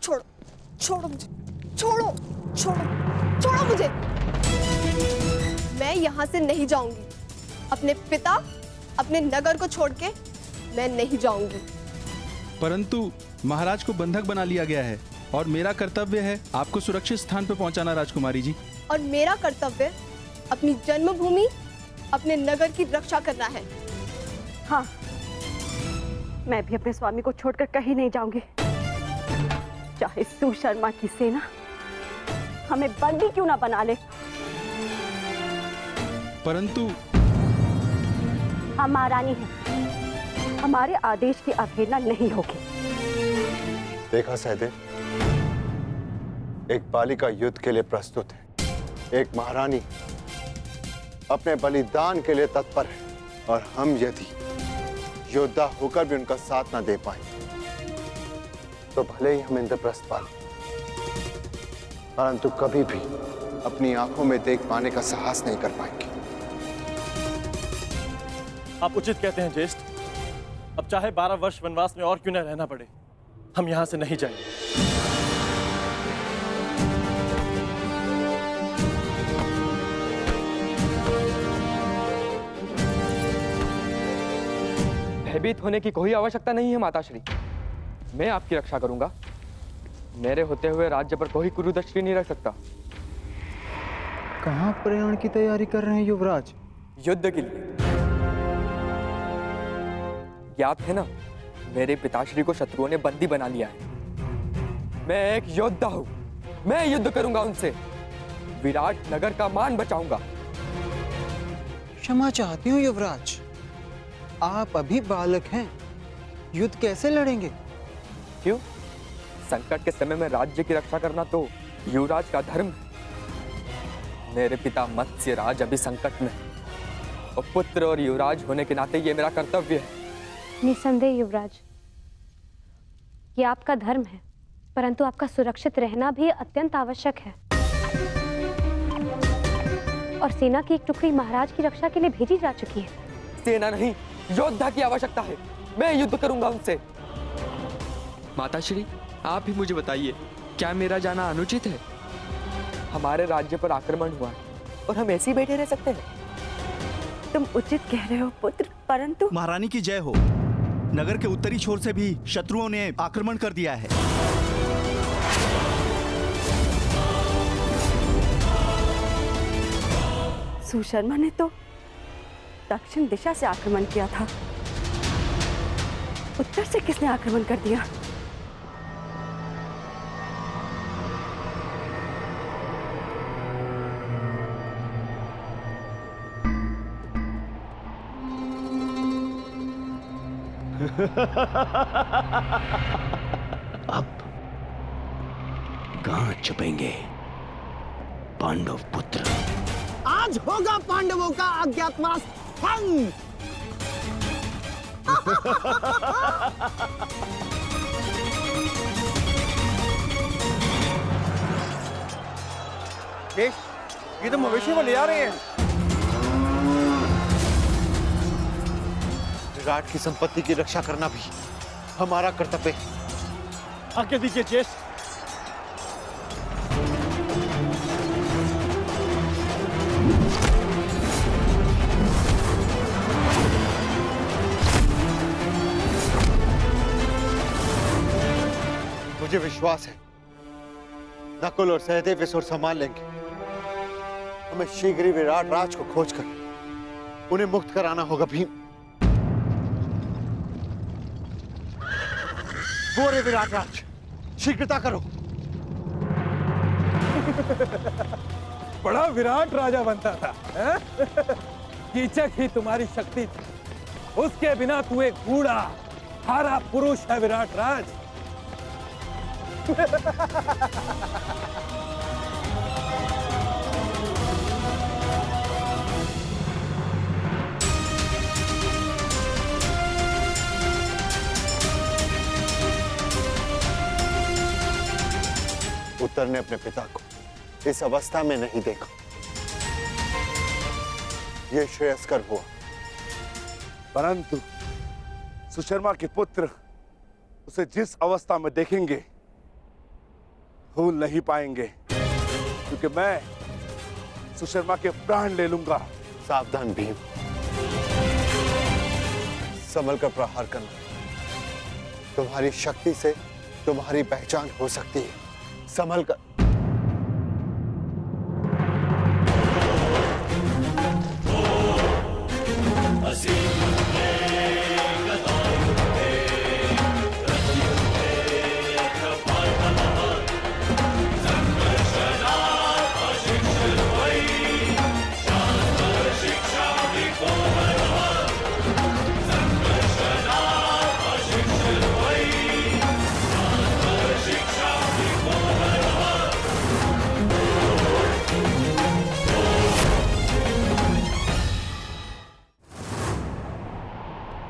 छोड़ो, छोड़ो मुझे, छोड़ो, छोड़ो, छोड़ो मुझे। मैं यहाँ से नहीं जाऊंगी। अपने पिता, अपने नगर को छोड़ के मैं नहीं जाऊंगी। परंतु महाराज को बंधक बना लिया गया है और मेरा कर्तव्य है आपको सुरक्षित स्थान पर पहुंचाना राजकुमारी जी। और मेरा कर्तव्य अपनी जन्मभूमि, अपने नगर की रक्षा करना है। हाँ, मैं भी अपने स्वामी को छोड़कर कहीं नहीं जाऊंगी, चाहे सुशर्मा की सेना हमें बंदी क्यों ना बना ले। परंतु हम महारानी हैं, हमारे आदेश की अवहेलना नहीं होगी। देखा सहदेव, एक बालिका युद्ध के लिए प्रस्तुत है, एक महारानी अपने बलिदान के लिए तत्पर है, और हम यदि योद्धा होकर भी उनका साथ ना दे पाए तो भले ही हम इंद्रप्रस्थ पालें, परंतु कभी भी अपनी आंखों में देख पाने का साहस नहीं कर पाएंगे। आप उचित कहते हैं ज्येष्ठ। अब चाहे 12 वर्ष वनवास में और क्यों न रहना पड़े, हम यहां से नहीं जाएंगे। भयभीत होने की कोई आवश्यकता नहीं है माताश्री, मैं आपकी रक्षा करूंगा। मेरे होते हुए राज्य पर कोई कुरुदृष्टि नहीं रख सकता। कहाँ प्रयाण की तैयारी कर रहे हैं युवराज? युद्ध के लिए। ज्ञात है ना, मेरे पिताश्री को शत्रुओं ने बंदी बना लिया है। मैं एक योद्धा हूं, मैं युद्ध करूंगा उनसे, विराट नगर का मान बचाऊंगा। क्षमा चाहती हूँ युवराज, आप अभी बालक हैं, युद्ध कैसे लड़ेंगे? क्यों? संकट के समय में राज्य की रक्षा करना तो युवराज का धर्म है। मेरे पिता मत्स्य राज अभी संकट में, और पुत्र और युवराज होने के नाते ये मेरा कर्तव्य है। निसंदेह युवराज, ये आपका धर्म है, परंतु आपका सुरक्षित रहना भी अत्यंत आवश्यक है। और सेना की एक टुकड़ी महाराज की रक्षा के लिए भेजी जा चुकी है। सेना नहीं, योद्धा की आवश्यकता है। मैं युद्ध करूंगा उनसे। माताश्री, आप ही मुझे बताइए, क्या मेरा जाना अनुचित है? हमारे राज्य पर आक्रमण हुआ और हम ऐसे ही बैठे रह सकते हैं? तुम उचित कह रहे हो पुत्र, परंतु महारानी की जय हो। नगर के उत्तरी छोर से भी शत्रुओं ने आक्रमण कर दिया है। सुशर्मा ने तो दक्षिण दिशा से आक्रमण किया था, उत्तर से किसने आक्रमण कर दिया? अब कहां छुपेंगे पांडव पुत्र? आज होगा पांडवों का अज्ञातवास भंग। ये तो मवेशी को ले आ रहे हैं। विराट की संपत्ति की रक्षा करना भी हमारा कर्तव्य है। आज्ञा दीजिए ज्येष्ठ। मुझे विश्वास है नकुल और सहदेव इस ओर संभाल लेंगे। हमें शीघ्र ही विराट राज को खोजकर उन्हें मुक्त कराना होगा। भीम, वो रे विराट राज, शीघ्रता करो। बड़ा विराट राजा बनता था, कीचक ही तुम्हारी शक्ति थी। उसके बिना तू एक बूढ़ा हारा पुरुष है विराट राज। उत्तर ने अपने पिता को इस अवस्था में नहीं देखा। यह श्रेयस्कर हुआ। परंतु सुशर्मा के पुत्र उसे जिस अवस्था में देखेंगे भूल नहीं पाएंगे, क्योंकि मैं सुशर्मा के प्राण ले लूंगा। सावधान भीम, संभल कर प्रहार करना। तुम्हारी शक्ति से तुम्हारी पहचान हो सकती है, संभल कर।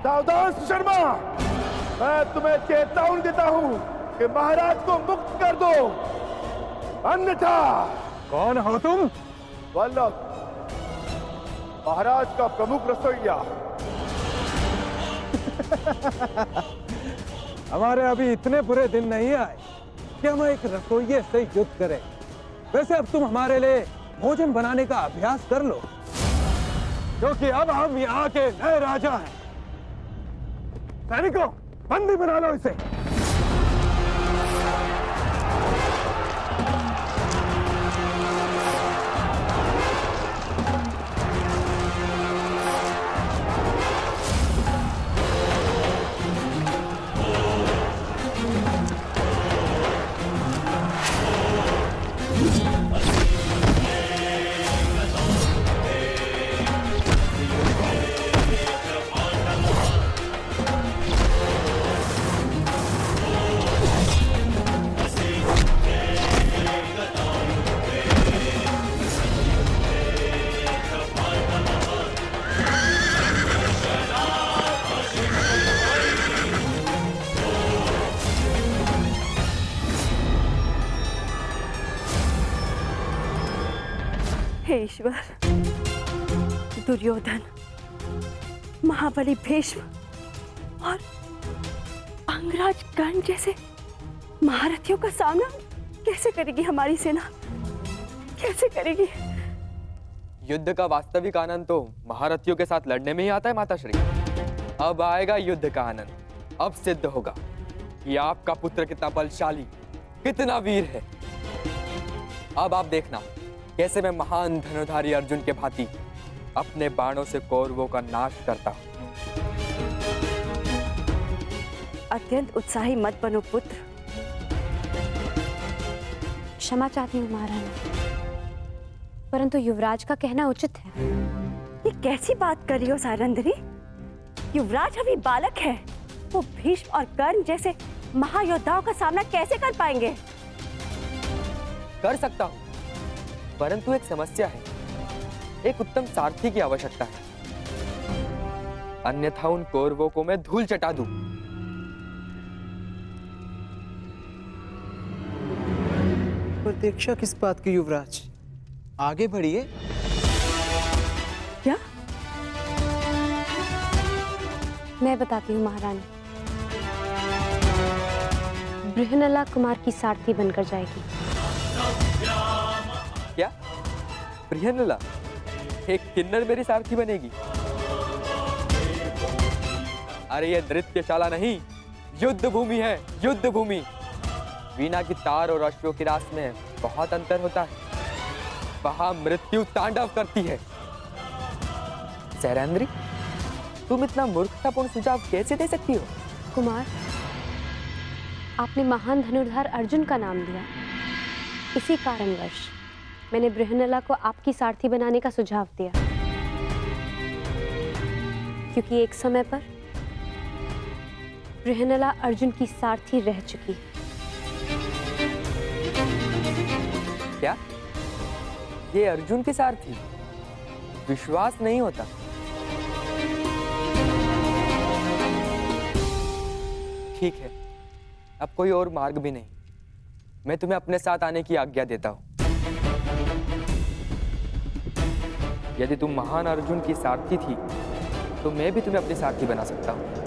सावधान सुशर्मा, मैं तुम्हें चेतावनी देता हूं कि महाराज को मुक्त कर दो, अन्यथा। कौन हो तुम? वल्लभ, महाराज का प्रमुख रसोइया। हमारे अभी इतने बुरे दिन नहीं आए कि हम एक रसोइये से युद्ध करें। वैसे अब तुम हमारे लिए भोजन बनाने का अभ्यास कर लो, क्योंकि अब हम यहाँ के नए राजा हैं। सैनिकों, बंदी बना लो इसे। हे ईश्वर, दुर्योधन, महाबली भीष्म और अंगराज कर्ण जैसे महारथियों का सामना कैसे करेगी हमारी सेना? कैसे करेगी? युद्ध का वास्तविक आनंद तो महारथियों के साथ लड़ने में ही आता है माताश्री। अब आएगा युद्ध का आनंद। अब सिद्ध होगा कि आपका पुत्र कितना बलशाली, कितना वीर है। अब आप देखना कैसे मैं महान धनुधारी अर्जुन के भांति अपने बाणों से कौरवों का नाश करता हूं। अत्यंत उत्साही मत बनो पुत्र। क्षमा चाहती हूँ महारानी, परंतु युवराज का कहना उचित है। ये कैसी बात कर रही हो सारंधरी? युवराज अभी बालक है, वो भीष्म और कर्ण जैसे महायोद्धाओं का सामना कैसे कर पाएंगे? कर सकता हूं, परंतु एक समस्या है। एक उत्तम सारथी की आवश्यकता है, अन्यथा उन कौरवों को मैं धूल चटा दूं। प्रतीक्षा किस बात की युवराज? आगे बढ़िए। क्या? मैं बताती हूँ महारानी। बृहनला कुमार की सारथी बनकर जाएगी। क्या? बृहनला एक किन्नर मेरी सारथी बनेगी? अरे ये नृत्यशाला नहीं, युद्ध भूमि है, युद्ध भूमि। वीणा की तार और अश्वों की रास में बहुत अंतर होता है। वहां मृत्यु तांडव करती है। सैरंद्री, तुम इतना मूर्खतापूर्ण सुझाव कैसे दे सकती हो? कुमार, आपने महान धनुर्धर अर्जुन का नाम लिया, इसी कारणवश मैंने बृहनला को आपकी सारथी बनाने का सुझाव दिया, क्योंकि एक समय पर बृहनला अर्जुन की सारथी रह चुकी है। क्या? ये अर्जुन की सारथी? विश्वास नहीं होता। ठीक है, अब कोई और मार्ग भी नहीं। मैं तुम्हें अपने साथ आने की आज्ञा देता हूं। यदि तुम महान अर्जुन की सारथी थी, तो मैं भी तुम्हें अपनी सारथी बना सकता हूं।